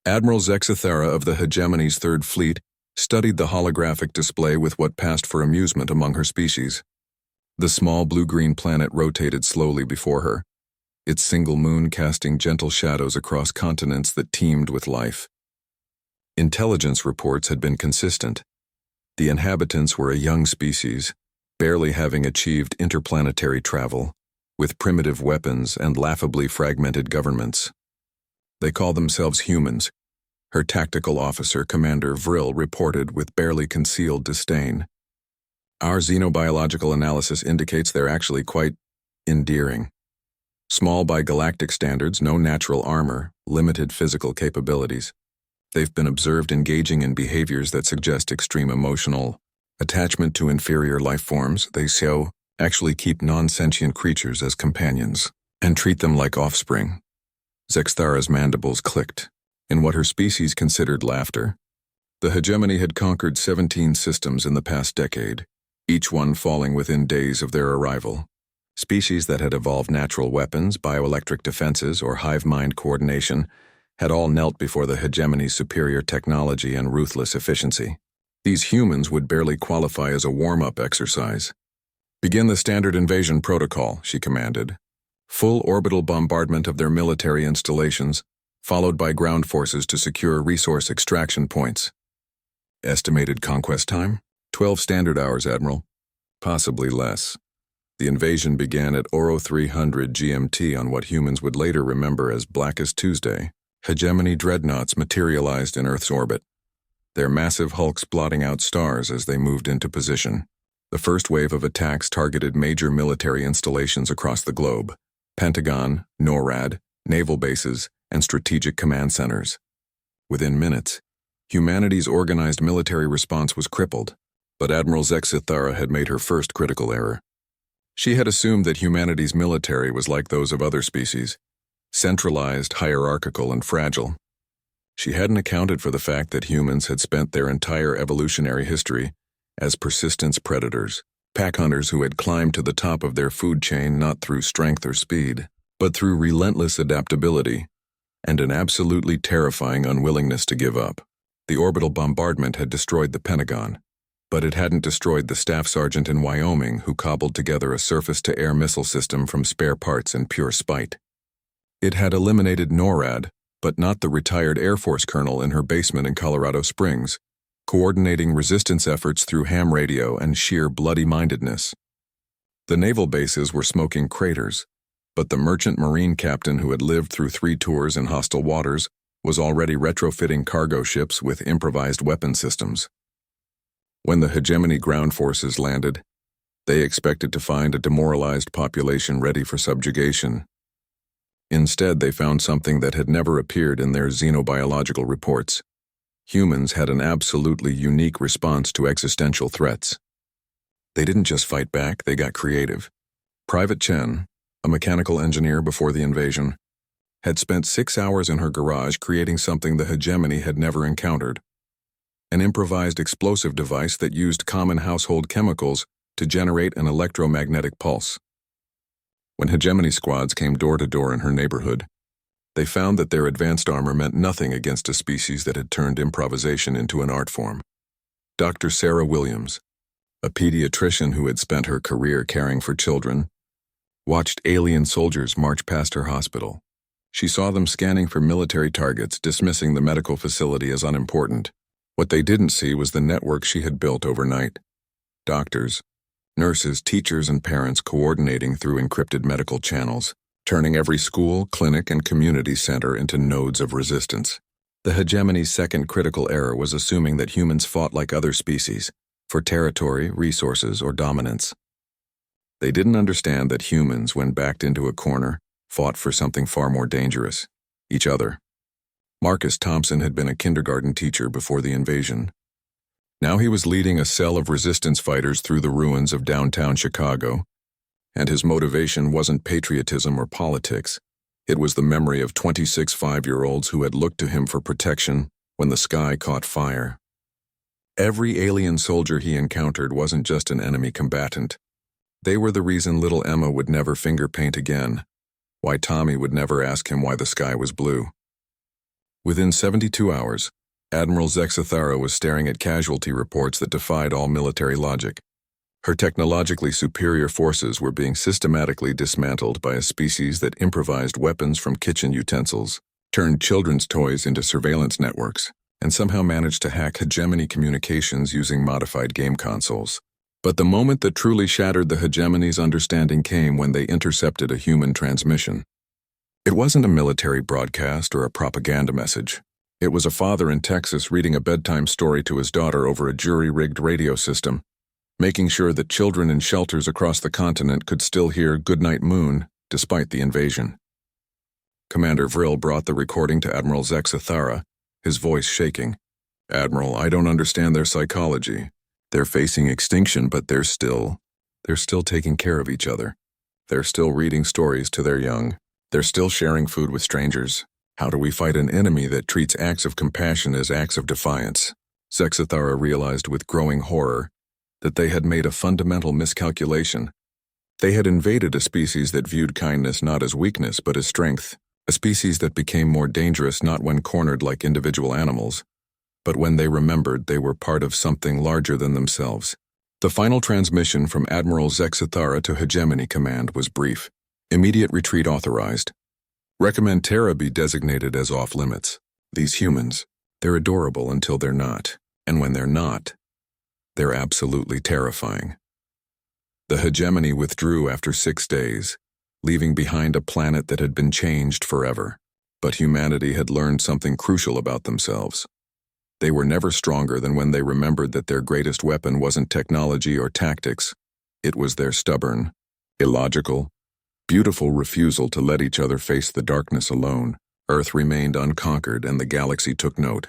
Admiral Zexithara of the Hegemony's Third Fleet studied the holographic display with what passed for amusement among her species. The small blue-green planet rotated slowly before her, its single moon casting gentle shadows across continents that teemed with life. Intelligence reports had been consistent. The inhabitants were a young species, barely having achieved interplanetary travel, with primitive weapons and laughably fragmented governments. They call themselves humans, her tactical officer, Commander Vril, reported with barely concealed disdain. Our xenobiological analysis indicates they're actually quite endearing. Small by galactic standards, no natural armor, limited physical capabilities. They've been observed engaging in behaviors that suggest extreme emotional attachment to inferior life forms. They actually keep non-sentient creatures as companions and treat them like offspring. Zexthara's mandibles clicked in what her species considered laughter. The Hegemony had conquered 17 systems in the past decade, each one falling within days of their arrival. Species that had evolved natural weapons, bioelectric defenses, or hive mind coordination had all knelt before the Hegemony's superior technology and ruthless efficiency. These humans would barely qualify as a warm-up exercise. "Begin the standard invasion protocol," she commanded. Full orbital bombardment of their military installations, followed by ground forces to secure resource extraction points. Estimated conquest time? 12 standard hours, Admiral. Possibly less. The invasion began at Oro 300 GMT on what humans would later remember as Blackest Tuesday. Hegemony dreadnoughts materialized in Earth's orbit, their massive hulks blotting out stars as they moved into position. The first wave of attacks targeted major military installations across the globe: Pentagon, NORAD, naval bases, and strategic command centers. Within minutes, humanity's organized military response was crippled, but Admiral Zexithara had made her first critical error. She had assumed that humanity's military was like those of other species, centralized, hierarchical, and fragile. She hadn't accounted for the fact that humans had spent their entire evolutionary history as persistence predators, pack hunters who had climbed to the top of their food chain not through strength or speed, but through relentless adaptability and an absolutely terrifying unwillingness to give up. The orbital bombardment had destroyed the Pentagon, but it hadn't destroyed the staff sergeant in Wyoming who cobbled together a surface-to-air missile system from spare parts in pure spite. It had eliminated NORAD, but not the retired Air Force colonel in her basement in Colorado Springs, coordinating resistance efforts through ham radio and sheer bloody-mindedness. The naval bases were smoking craters, but the merchant marine captain who had lived through 3 tours in hostile waters was already retrofitting cargo ships with improvised weapon systems. When the Hegemony ground forces landed, they expected to find a demoralized population ready for subjugation. Instead, they found something that had never appeared in their xenobiological reports. Humans had an absolutely unique response to existential threats. They didn't just fight back, they got creative. Private Chen, a mechanical engineer before the invasion, had spent 6 hours in her garage creating something the Hegemony had never encountered: an improvised explosive device that used common household chemicals to generate an electromagnetic pulse. When Hegemony squads came door to door in her neighborhood, they found that their advanced armor meant nothing against a species that had turned improvisation into an art form. Dr. Sarah Williams, a pediatrician who had spent her career caring for children, watched alien soldiers march past her hospital. She saw them scanning for military targets, dismissing the medical facility as unimportant. What they didn't see was the network she had built overnight. Doctors, nurses, teachers, and parents coordinating through encrypted medical channels, turning every school, clinic, and community center into nodes of resistance. The Hegemony's second critical error was assuming that humans fought like other species, for territory, resources, or dominance. They didn't understand that humans, when backed into a corner, fought for something far more dangerous: each other. Marcus Thompson had been a kindergarten teacher before the invasion. Now he was leading a cell of resistance fighters through the ruins of downtown Chicago, and his motivation wasn't patriotism or politics. It was the memory of 26 5-year-olds who had looked to him for protection when the sky caught fire. Every alien soldier he encountered wasn't just an enemy combatant. They were the reason little Emma would never finger paint again, why Tommy would never ask him why the sky was blue. Within 72 hours, Admiral Zexathara was staring at casualty reports that defied all military logic. Her technologically superior forces were being systematically dismantled by a species that improvised weapons from kitchen utensils, turned children's toys into surveillance networks, and somehow managed to hack hegemony communications using modified game consoles. But the moment that truly shattered the hegemony's understanding came when they intercepted a human transmission. It wasn't a military broadcast or a propaganda message. It was a father in Texas reading a bedtime story to his daughter over a jury-rigged radio system, making sure that children in shelters across the continent could still hear "Goodnight Moon" despite the invasion. Commander Vril brought the recording to Admiral Zexathara, his voice shaking. "Admiral, I don't understand their psychology. They're facing extinction, but they're still taking care of each other. They're still reading stories to their young. They're still sharing food with strangers. How do we fight an enemy that treats acts of compassion as acts of defiance?" Zexathara realized with growing horror that they had made a fundamental miscalculation. They had invaded a species that viewed kindness not as weakness but as strength, a species that became more dangerous not when cornered like individual animals, but when they remembered they were part of something larger than themselves. The final transmission from Admiral Zexathara to Hegemony Command was brief. "Immediate retreat authorized. Recommend Terra be designated as off-limits. These humans, they're adorable until they're not, and when they're not, they're absolutely terrifying." The hegemony withdrew after 6 days, leaving behind a planet that had been changed forever. But humanity had learned something crucial about themselves. They were never stronger than when they remembered that their greatest weapon wasn't technology or tactics. It was their stubborn, illogical, beautiful refusal to let each other face the darkness alone. Earth remained unconquered, and the galaxy took note.